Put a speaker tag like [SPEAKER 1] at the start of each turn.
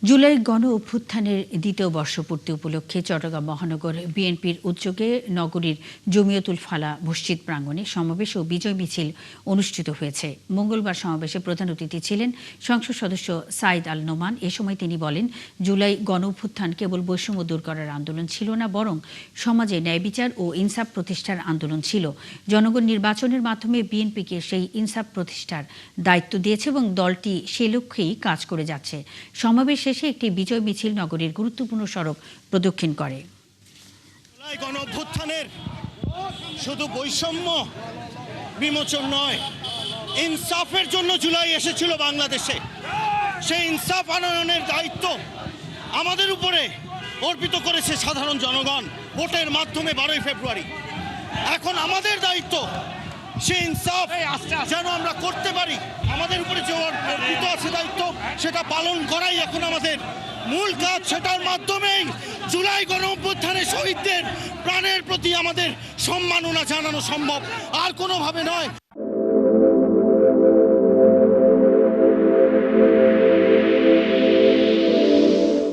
[SPEAKER 1] জুলাই গণ অভ্যুত্থানের দ্বিতীয় বর্ষপূর্তি উপলক্ষে চট্টগ্রাম মহানগর বিএনপির উদ্যোগে নগরীর জমিয়তুল ফালা মসজিদ প্রাঙ্গণে সমাবেশ ও বিজয় মিছিল অনুষ্ঠিত হয়েছে। মঙ্গলবার সমাবেশে প্রধান অতিথি ছিলেন সংসদ সদস্য সাইদ আল নোমান। এ সময় তিনি বলেন, জুলাই গণ অভ্যুত্থান কেবল বৈষম্য দূর করার আন্দোলন ছিল না, বরং সমাজে ন্যায় বিচার ও ইনসাফ প্রতিষ্ঠার আন্দোলন ছিল। জনগণ নির্বাচনের মাধ্যমে বিএনপিকে সেই ইনসাফ প্রতিষ্ঠার দায়িত্ব দিয়েছে এবং দলটি সে লক্ষ্যেই কাজ করে যাচ্ছে। সমাবেশ শেষে একটি বিজয় মিছিল নগরীর গুরুত্বপূর্ণ সড়ক প্রদক্ষিণ করে।
[SPEAKER 2] জুলাই গণ অভ্যুত্থানের শুধু বৈষম্য বিমোচন নয়, ইনসাফের জন্য জুলাই এসেছিল বাংলাদেশে। সেই ইনসাফ আনয়নের দায়িত্ব আমাদের উপরে অর্পিত করেছে সাধারণ জনগণ ভোটের মাধ্যমে 12ই ফেব্রুয়ারি। এখন আমাদের দায়িত্ব সেই ইনসাফ যেন আমরা করতে পারি, আমাদের উপরে যে অর্পিত আছে দায়িত্ব সেটা পালন করাই এখন আমাদের মূল কাজ। সেটার মাধ্যমেই জুলাই গণ অভ্যুত্থানের শহীদদের প্রাণের প্রতি আমাদের সম্মাননা জানানো সম্ভব, আর কোনোভাবে নয়।